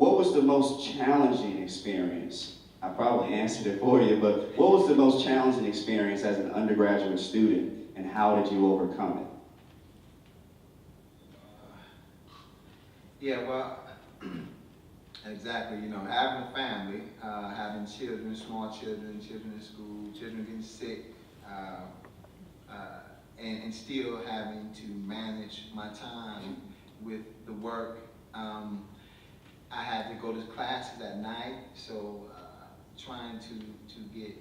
what was the most challenging experience? I probably answered it for you, but what was the most challenging experience as an undergraduate student, and how did you overcome it? Yeah, well, exactly. You know, having a family, having children, small children, children in school, children getting sick, and still having to manage my time with the work. I had to go to classes at night, so trying to get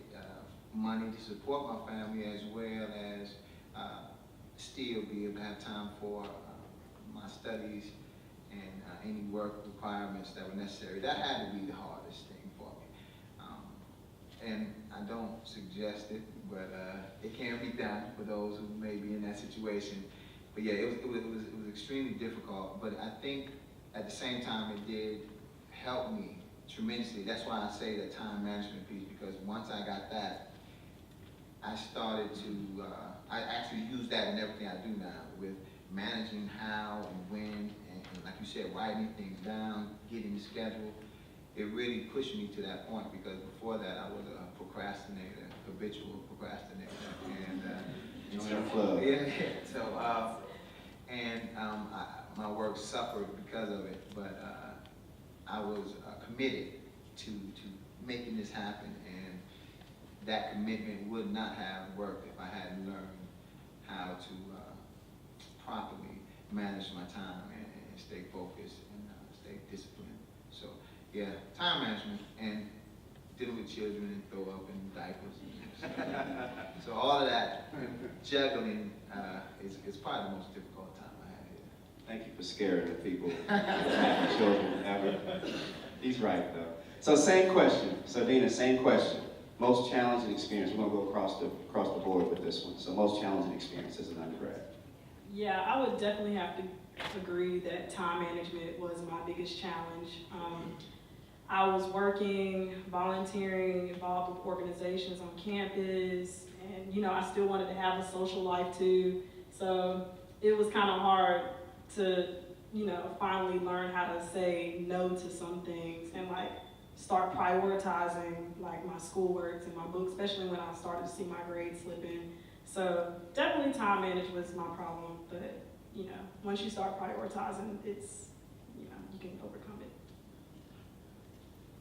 money to support my family, as well as still be able to have time for my studies and any work requirements that were necessary. That had to be the hardest thing for me. And I don't suggest it, but it can be done for those who may be in that situation. But yeah, it was extremely difficult, but I think at the same time it did help me tremendously. That's why I say the time management piece, because once I got that, I started to, I actually use that in everything I do now, with managing how and when, and like you said, writing things down, getting the schedule. It really pushed me to that point, because before that I was a procrastinator, habitual procrastinator, and my work suffered because of it, but I was committed to making this happen, and that commitment would not have worked if I hadn't learned how to properly manage my time and stay focused and stay disciplined. So yeah, time management and dealing with children and throw up in diapers. So all of that juggling is probably the most difficult time I had here. Thank you for scaring the people with children ever. He's right though. So same question. So Dena, same question. Most challenging experience. We're gonna go across the board with this one. So most challenging experience as an undergrad. Yeah, I would definitely have to agree that time management was my biggest challenge. I was working, volunteering, involved with organizations on campus, and you know, I still wanted to have a social life too. So it was kind of hard to, you know, finally learn how to say no to some things and like start prioritizing like my schoolwork and my books, especially when I started to see my grades slipping. So definitely time management was my problem, but you know, once you start prioritizing, it's, you know, you can overcome it.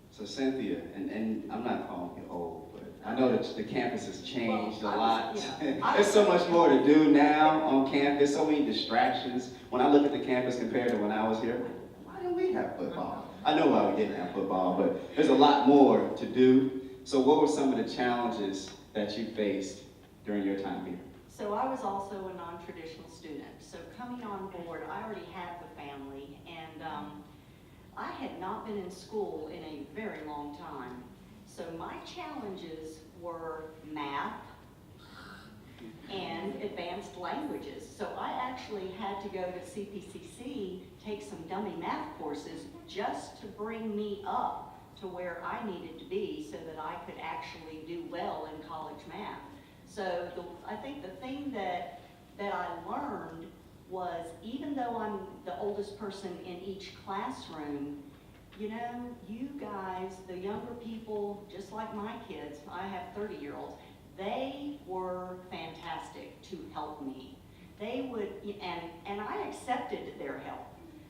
So Cynthia, and I'm not calling you old, but I know that the campus has changed a lot. There's so much more to do now on campus, so many distractions. When I look at the campus compared to when I was here, why didn't we have football? I know why we didn't have football, but there's a lot more to do. So what were some of the challenges that you faced during your time here? So I was also a non-traditional student. So coming on board, I already had the family, and I had not been in school in a very long time. So my challenges were math and advanced languages. So I actually had to go to CPCC, take some dummy math courses just to bring me up to where I needed to be so that I could actually do well in college math. So I think the thing that I learned was, even though I'm the oldest person in each classroom, you know, you guys, the younger people, just like my kids, I have 30-year-olds, they were fantastic to help me. They would, and I accepted their help.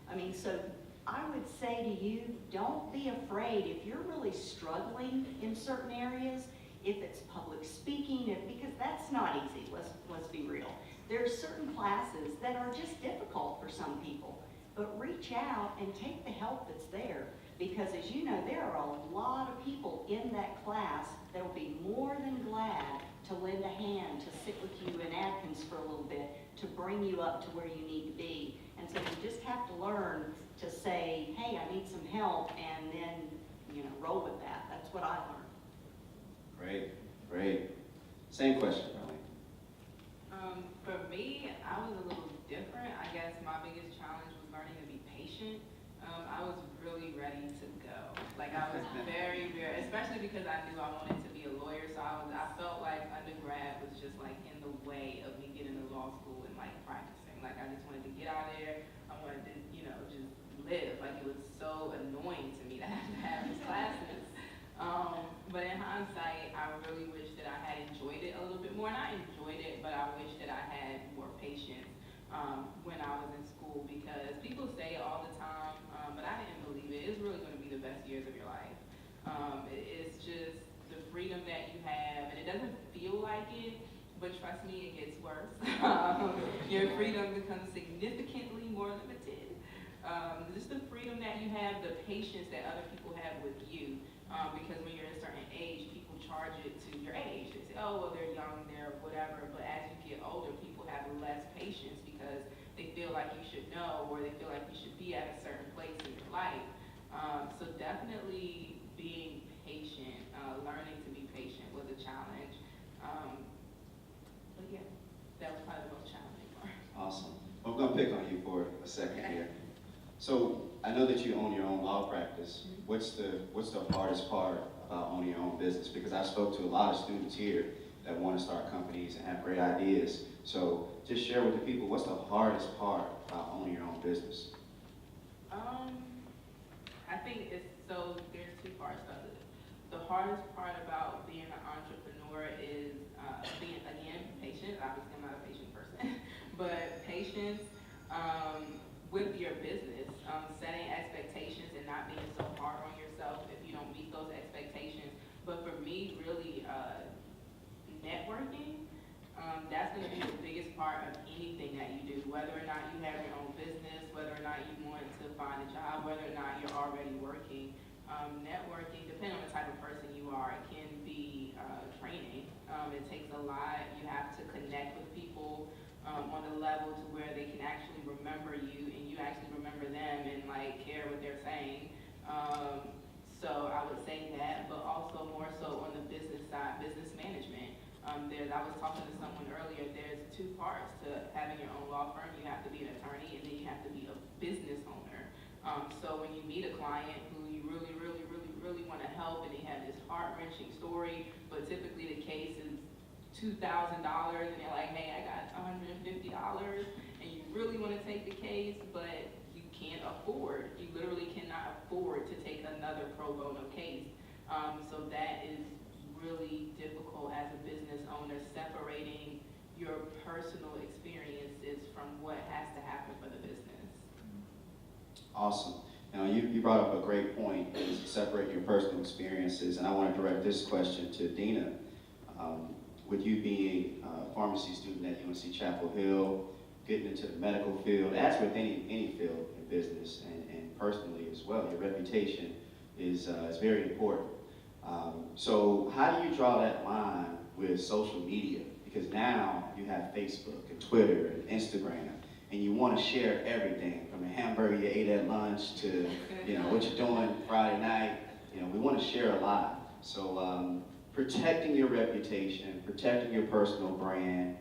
I mean, so I would say to you, don't be afraid if you're really struggling in certain areas, if it's public speaking, because that's not easy, let's be real. There are certain classes that are just difficult for some people, but reach out and take the help that's there, because as you know, there are a lot of people in that class that will be more than glad to lend a hand, to sit with you in Adkins for a little bit, to bring you up to where you need to be. And so you just have to learn to say, hey, I need some help, and then, you know, roll with that. That's what I learned. Great, great. Same question, Darlene. For me, I was a little different. I guess my biggest challenge was learning to be patient. I was really ready to go. Like I was very, especially because I knew I wanted to be a lawyer. So I felt like undergrad was just like in the way of me getting to law school and like practicing. Like I just wanted to get out there. I wanted to, you know, just live. Like it was so so annoying to me to have these classes. But in hindsight, I really wish that I had enjoyed it a little bit more, and I enjoyed it, but I wish that I had more patience when I was in school, because people say it all the time, but I didn't believe it. It's really going to be the best years of your life. It's just the freedom that you have, and it doesn't feel like it, but trust me, it gets worse. Your freedom becomes significantly more limited. Just the freedom that you have, the patience that other people have with you. Because when you're a certain age, people charge it to your age. They say, oh, well, they're young, they're whatever. But as you get older, people have less patience because they feel like you should know, or they feel like you should be at a certain place in your life. So definitely being patient, learning to be patient was a challenge. But yeah, that was probably the most challenging part. Awesome. I'm going to pick on you for a second here. So I know that you own your own law practice. What's the hardest part about owning your own business? Because I spoke to a lot of students here that want to start companies and have great ideas. So just share with the people, what's the hardest part about owning your own business? I think there's two parts of it. The hardest part about being an entrepreneur is being, again, patient. Obviously, I'm not a patient person, but patience with your business, setting expectations and not being so hard on yourself if you don't meet those expectations. But for me, really, networking, that's going to be the biggest part of anything that you do, whether or not you have your own business, whether or not you want to find a job, whether or not you're already working. Networking, depending on the type of person you are, it can be training. It takes a lot. You have to connect with people on a level to where they can actually remember you and you actually remember them and like care what they're saying. So I would say that, but also more so on the business side, business management. I was talking to someone earlier, there's two parts to having your own law firm. You have to be an attorney and then you have to be a business owner. So when you meet a client who you really want to help and they have this heart-wrenching story, but typically the case is $2,000 and they're like, hey, I got $150 and you really want to take the case, but you can't afford. You literally cannot afford to take another pro bono case. So that is really difficult as a business owner, separating your personal experiences from what has to happen for the business. Awesome. Now, you brought up a great point, is separate your personal experiences, and I want to direct this question to Dena. With you being a pharmacy student at UNC Chapel Hill, getting into the medical field, as with any field in business and personally as well, your reputation is very important. So how do you draw that line with social media? Because now you have Facebook and Twitter and Instagram, and you want to share everything from a hamburger you ate at lunch to what you're doing Friday night. We want to share a lot. So protecting your reputation, protecting your personal brand,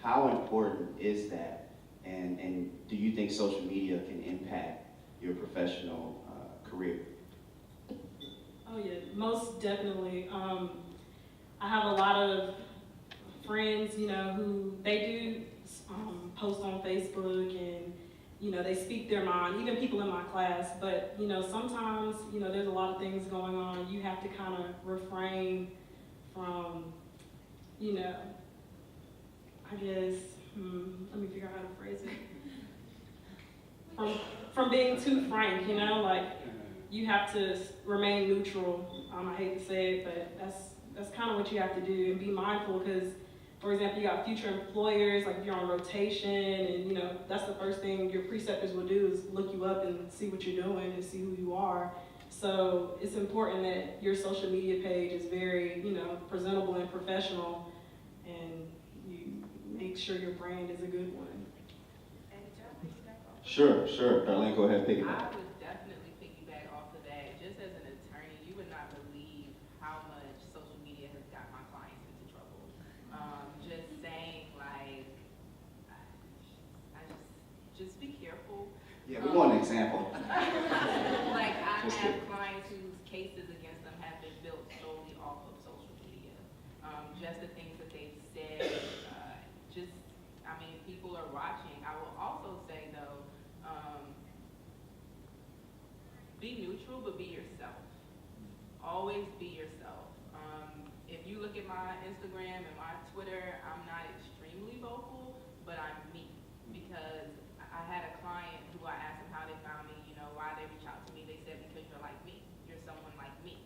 how important is that? And do you think social media can impact your professional career? Oh yeah, most definitely. I have a lot of friends, who they do post on Facebook and, they speak their mind, even people in my class, but, sometimes, there's a lot of things going on. You have to kind of refrain from, I guess, let me figure out how to phrase it. From being too frank, like, you have to remain neutral. I hate to say it, but that's kind of what you have to do, and be mindful because, for example, you got future employers, like if you're on rotation, and that's the first thing your preceptors will do is look you up and see what you're doing and see who you are. So it's important that your social media page is very, presentable and professional, and you make sure your brand is a good one. And John, piggyback off? Sure. Darlene, go ahead, piggyback. I would definitely piggyback off of that. Just as an attorney, you would not believe how much social media has got my clients into trouble. Just saying, like, just be careful. Yeah, we want an example. Like, I Just have kidding. clients whose cases against them have been built solely off of social media. Just the things that they've said, people are watching. I will also say, though, be neutral. always be yourself. If you look at my Instagram and my Twitter, I'm not extremely vocal, but I'm me. Because I had a client who I asked them how they found me, you know, why they reach out to me. They said, because you're like me. You're someone like me.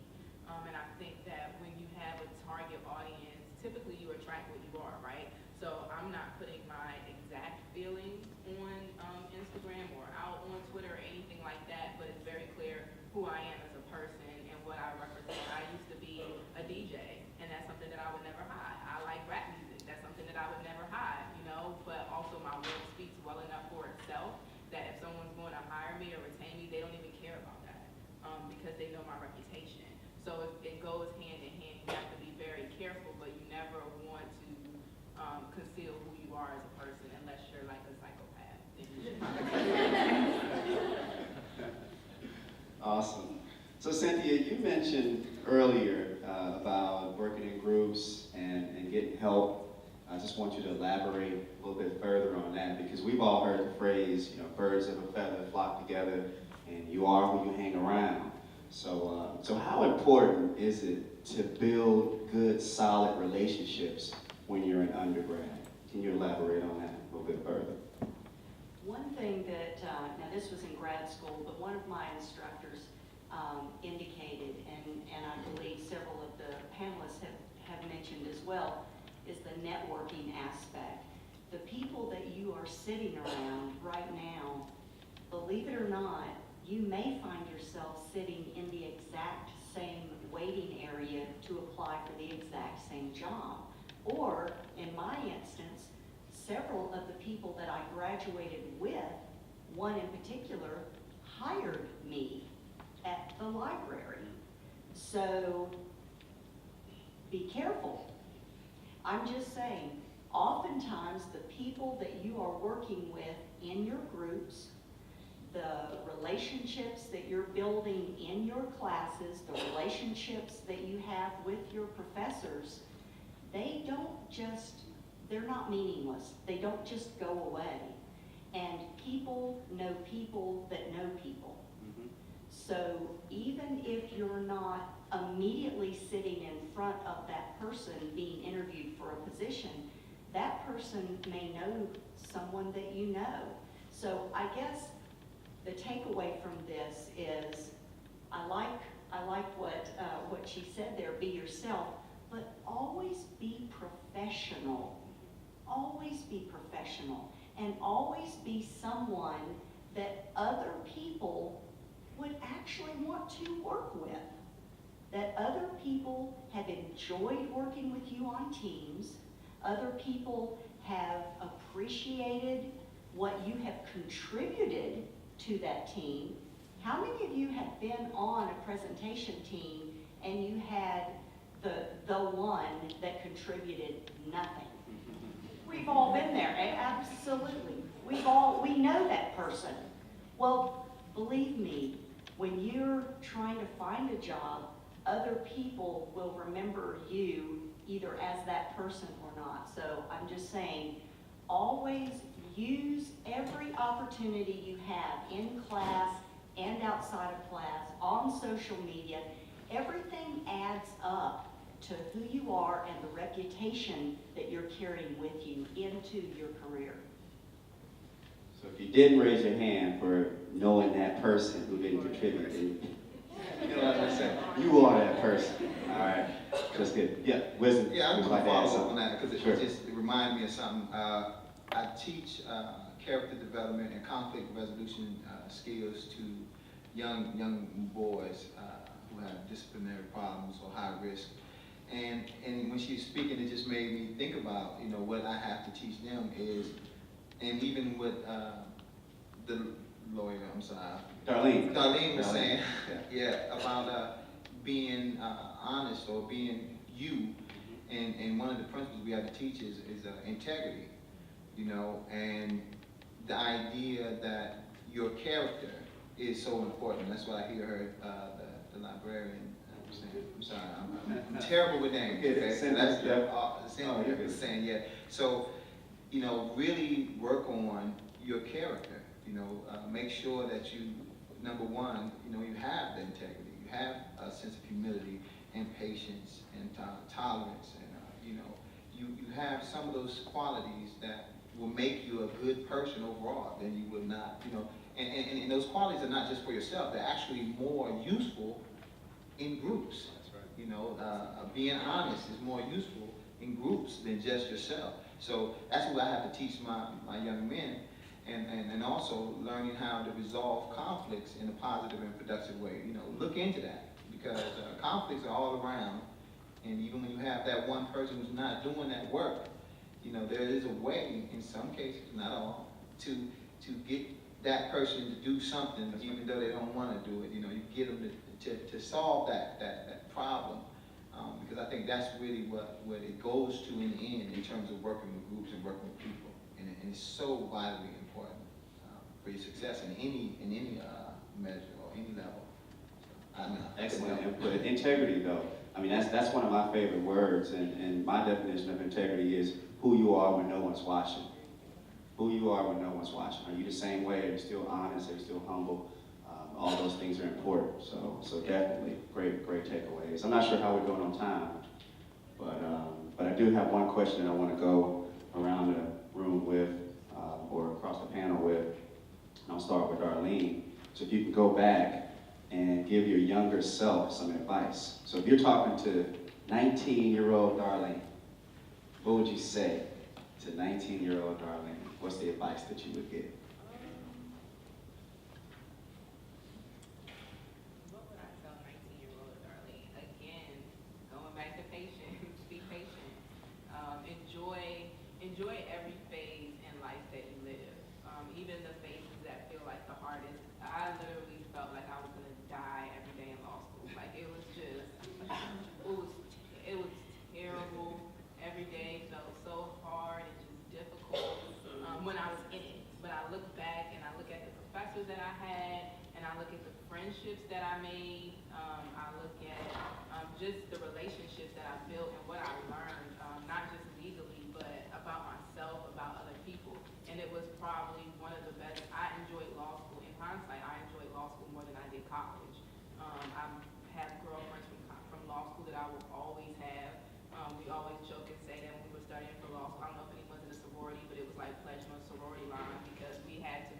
And I think that when you have a target audience, typically you attract what you are, right? So I'm not putting my exact feelings on Instagram or out on Twitter or anything like that, but it's very clear who I am as a person and what I represent. I used to be a DJ, and that's something that I would never hide. I like rap music. That's something that I would never hide, you know, but also my work speaks well enough for itself that if someone's going to hire me or retain me, they don't even care about that because they know my reputation. So it goes hand in hand. You have to be very careful, but you never want to conceal who you are as a person unless you're like a psychopath. Then you should Awesome. So Cynthia, you mentioned earlier about working in groups and getting help. I just want you to elaborate a little bit further on that because we've all heard the phrase, you know, birds of a feather flock together, and you are who you hang around. So how important is it to build good, solid relationships when you're an undergrad? Can you elaborate on that a little bit further? One thing that, now this was in grad school, but one of my instructors indicated, and I believe several of the panelists have mentioned as well, is the networking aspect. The people that you are sitting around right now, believe it or not, you may find yourself sitting in the exact same waiting area to apply for the exact same job. Or, in my instance, several of the people that I graduated with, one in particular, hired me at the library. So, be careful. I'm just saying, oftentimes the people that you are working with in your groups, the relationships that you're building in your classes, the relationships that you have with your professors, they don't just, they're not meaningless. They don't just go away. And people know people that know people. So even if you're not immediately sitting in front of that person being interviewed for a position, that person may know someone that you know. So I guess the takeaway from this is, I like what she said there, be yourself, but always be professional. Always be professional, and always be someone that other people would actually want to work with. That other people have enjoyed working with you on teams, other people have appreciated what you have contributed to that team. How many of you have been on a presentation team and you had the one that contributed nothing? We've all been there, absolutely. We know that person. Well, believe me, when you're trying to find a job, other people will remember you either as that person or not. So I'm just saying, always use every opportunity you have in class and outside of class, on social media. Everything adds up to who you are and the reputation that you're carrying with you into your career. So if you didn't raise your hand for knowing that person who didn't contribute, you know what I'm saying? You are that person. All right. Just good. Yeah, wisdom. Yeah, I'm like going to follow up on that because Sure. it reminded me of something. I teach character development and conflict resolution skills to young boys who have disciplinary problems or high risk. And when she was speaking, it just made me think about, you know, what I have to teach them is, and even what the lawyer, I'm sorry, Darlene was saying, yeah, about being honest or being you. And one of the principles we have to teach is integrity, you know, and the idea that your character is so important. That's why I hear her, the librarian, I'm sorry, I'm terrible with names. Okay? So that's Cynthia was saying, yeah. So, you know, really work on your character. You know, make sure that you, number one, you know, you have the integrity, you have a sense of humility and patience and tolerance, and you have some of those qualities that will make you a good person overall. Then you would not, and those qualities are not just for yourself. They're actually more useful in groups. That's right. Being honest is more useful in groups than just yourself. So that's what I have to teach my young men, and also learning how to resolve conflicts in a positive and productive way. Look into that, because conflicts are all around, and even when you have that one person who's not doing that work, there is a way, in some cases, not all, to get that person to do something, even though they don't want to do it. You get them to solve that problem, because I think that's really what it goes to in the end, in terms of working with groups and working with people, and it's so vitally important for your success in any measure or any level. Excellent input. Integrity, though. I mean, that's one of my favorite words, and my definition of integrity is who you are when no one's watching. Who you are when no one's watching. Are you the same way? Are you still honest? Are you still humble? All those things are important. So definitely great takeaways. I'm not sure how we're doing on time, but I do have one question that I want to go around the room with, or across the panel with. And I'll start with Darlene. So if you can go back and give your younger self some advice. So if you're talking to 19-year-old Darlene, what would you say to 19-year-old Darlene? What's the advice that you would give? What would I tell 19-year-old Darlene? Again, going back to patience, be patient. Enjoy every phase in life that you live. Even the phases that feel like the hardest. I literally felt like I was gonna die every day in law school. Like it was terrible. Every day felt so hard and just difficult when I was in it. But I look back and I look at the professors that I had, and I look at the friendships that I made. I look at just the relationships that I built and what I learned, not just legally, but about myself, about other people. And it was probably one of the best. I enjoyed law school. In hindsight, I enjoyed law school more than I did college. I have girlfriends from law school that I will always have. We always joke and say that when we were studying for law school, I don't know if anyone's in a sorority, but it was like pledging a sorority line, because we had to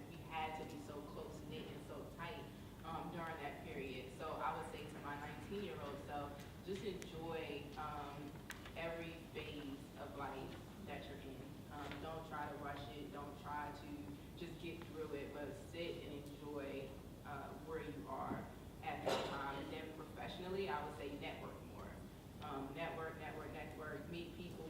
be so close knit and so tight during that period. So I would say to my 19-year-old self, just enjoy every phase of life that you're in. Don't try to rush it. Don't try to just get through it, but sit and enjoy where you are at that time. And then professionally, I would say network more. Network. Meet people.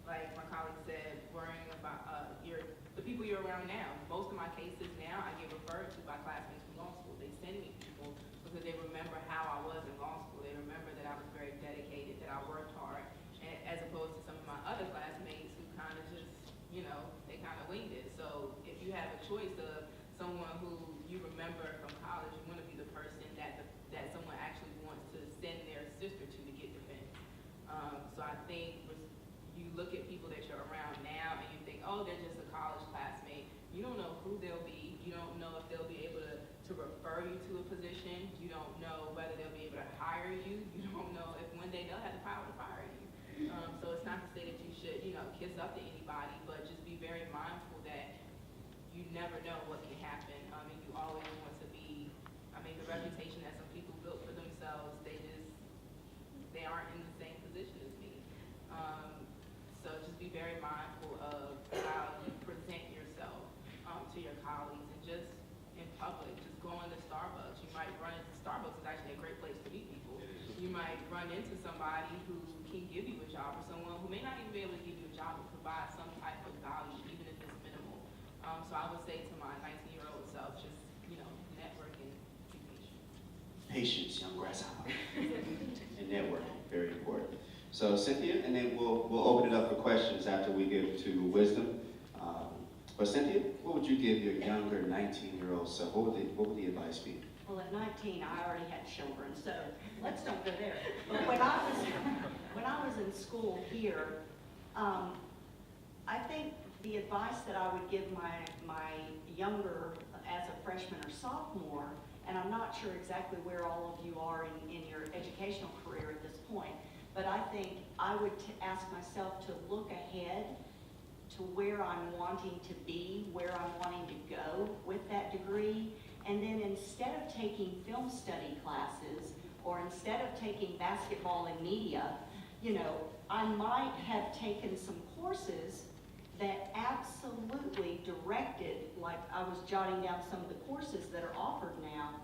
Like my colleague said, worrying about the people you're around now. Most of my cases now, I get referred to by classmates from law school. They send me people because they remember how I was in law school. They remember that I was very dedicated, that I worked hard, as opposed to some of my other classmates who kind of just, they kind of winged it. So if you have a choice of someone who you remember from college, you want to be the person that someone actually wants to send their sister to get defense. So I think you look at people that you're around now and you think, oh, they're just a college classmate. You don't know who they'll be. You don't know if they'll be able to refer you to a position. You don't know whether they'll be able to hire you. You don't know if one day they'll have the power to fire you. So it's not to say that you should, kiss up to anybody, but just be very mindful that you never know what can happen. And you always want to be, the reputation that some people built for themselves, they aren't in the same position as me. So just be very mindful of how you present yourself to your colleagues, and just in public, just going to Starbucks. You might run into Starbucks is actually a great place to meet people. You might run into somebody who can give you a job, or someone who may not even be able to give you a job, but provide some type of value, even if it's minimal. So I would say to my 19-year-old self, just, networking, be patient. Patience, young grasshopper. And networking, very important. So Cynthia, and then we'll open it up for questions after we get to wisdom. But Cynthia, what would you give your younger 19-year-old self? What would the advice be? Well, at 19, I already had children, so let's don't go there. But when I was in school here, I think the advice that I would give my younger, as a freshman or sophomore, and I'm not sure exactly where all of you are in your educational career at this point, but I think I would ask myself to look ahead to where I'm wanting to be, where I'm wanting to go with that degree, and then instead of taking film study classes, or instead of taking basketball and media, you know, I might have taken some courses that absolutely directed, like I was jotting down some of the courses that are offered now.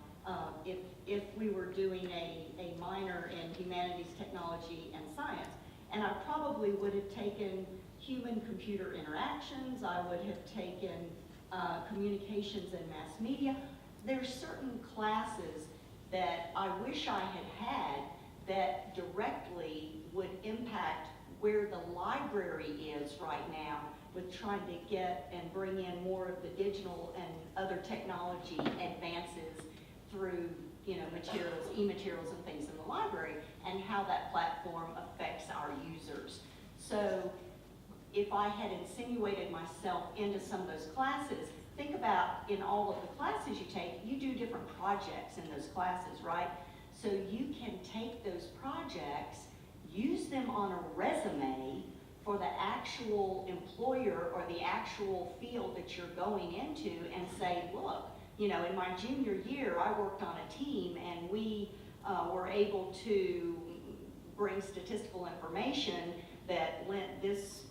If we were doing a minor in humanities, technology, and science, and I probably would have taken human-computer interactions, I would have taken communications and mass media. There's certain classes that I wish I had had that directly would impact where the library is right now with trying to get and bring in more of the digital and other technology advances through, you know, materials, e-materials and things in the library, and how that platform affects our users. So if I had insinuated myself into some of those classes, think about in all of the classes you take, you do different projects in those classes, right? So you can take those projects, use them on a resume for the actual employer or the actual field that you're going into and say, look, you know, in my junior year, I worked on a team and we were able to bring statistical information that lent this,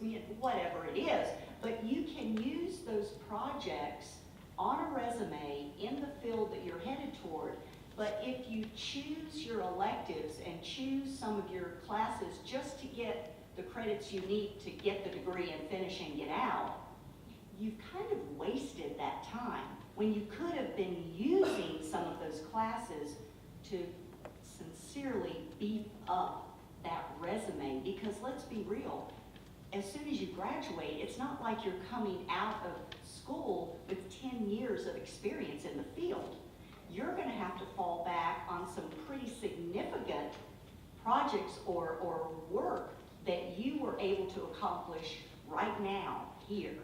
whatever it is. But you can use those projects on a resume in the field that you're headed toward. But if you choose your electives and choose some of your classes just to get the credits you need to get the degree and finish and get out, you've kind of wasted that time when you could have been using some of those classes to sincerely beef up that resume. Because let's be real, as soon as you graduate, it's not like you're coming out of school with 10 years of experience in the field. You're going to have to fall back on some pretty significant projects or work that you were able to accomplish right now, here.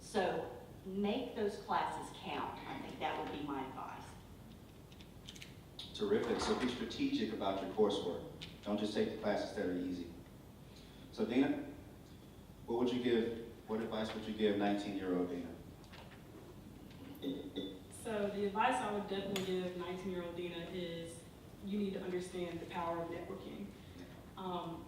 So make those classes count. I think that would be my advice. Terrific. So be strategic about your coursework. Don't just take the classes that are easy. So Dena, what advice would you give 19-year-old Dena? So the advice I would definitely give 19-year-old Dena is you need to understand the power of networking.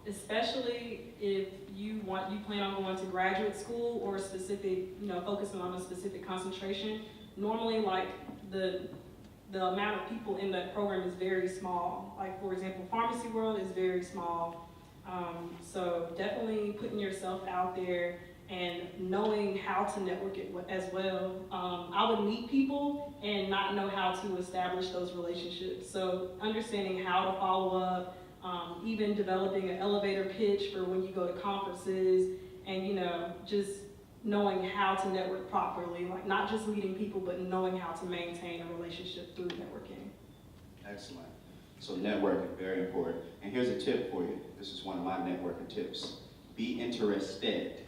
Especially if you plan on going to graduate school or specific, focusing on a specific concentration. Normally, like the amount of people in that program is very small. Like, for example, pharmacy world is very small. So definitely putting yourself out there and knowing how to network it as well. I would meet people and not know how to establish those relationships. So understanding how to follow up, even developing an elevator pitch for when you go to conferences, and just knowing how to network properly, like not just meeting people, but knowing how to maintain a relationship through networking. Excellent. So networking, very important. And here's a tip for you. This is one of my networking tips. Be interested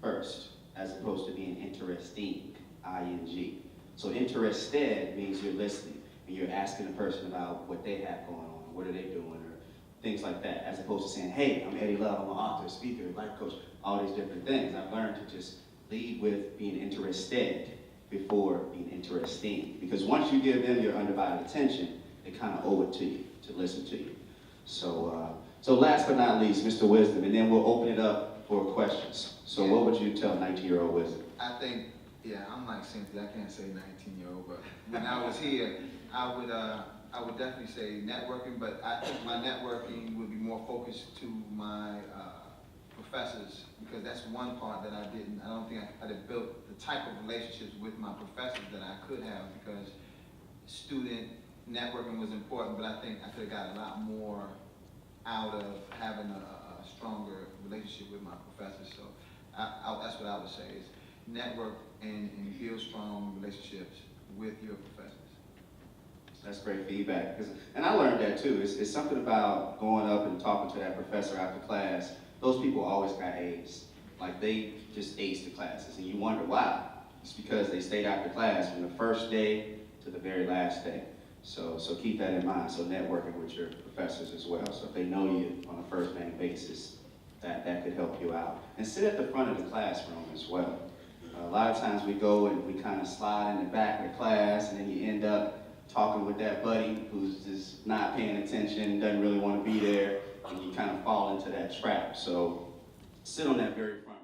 first, as opposed to being interesting, I-N-G. So interested means you're listening, and you're asking the person about what they have going on, what are they doing, or things like that, as opposed to saying, hey, I'm Eddie Love, I'm an author, speaker, life coach, all these different things. I've learned to just lead with being interested before being interesting. Because once you give them your undivided attention, they kind of owe it to you, to listen to you. So last but not least, Mr. Wisdom, and then we'll open it up for questions. So what would you tell 19-year-old Wisdom? I think, I'm like Cynthia, I can't say 19-year-old, but when I was here, I would definitely say networking, but I think my networking would be more focused to my professors, because that's one part that I don't think I'd have built the type of relationships with my professors that I could have, because student networking was important, but I think I could have got a lot more out of having a stronger relationship with my professors. So that's what I would say, is network and build strong relationships with your professors. That's great feedback. And I learned that too. It's something about going up and talking to that professor after class. Those people always got A's. Like, they just aced the classes. And you wonder why. It's because they stayed after class from the first day to the very last day. So keep that in mind. So networking with your professors as well. So if they know you on a first name basis, that could help you out. And sit at the front of the classroom as well. A lot of times we go and we kind of slide in the back of the class, and then you end up talking with that buddy who's just not paying attention, doesn't really want to be there, and you kind of fall into that trap. So sit on that very front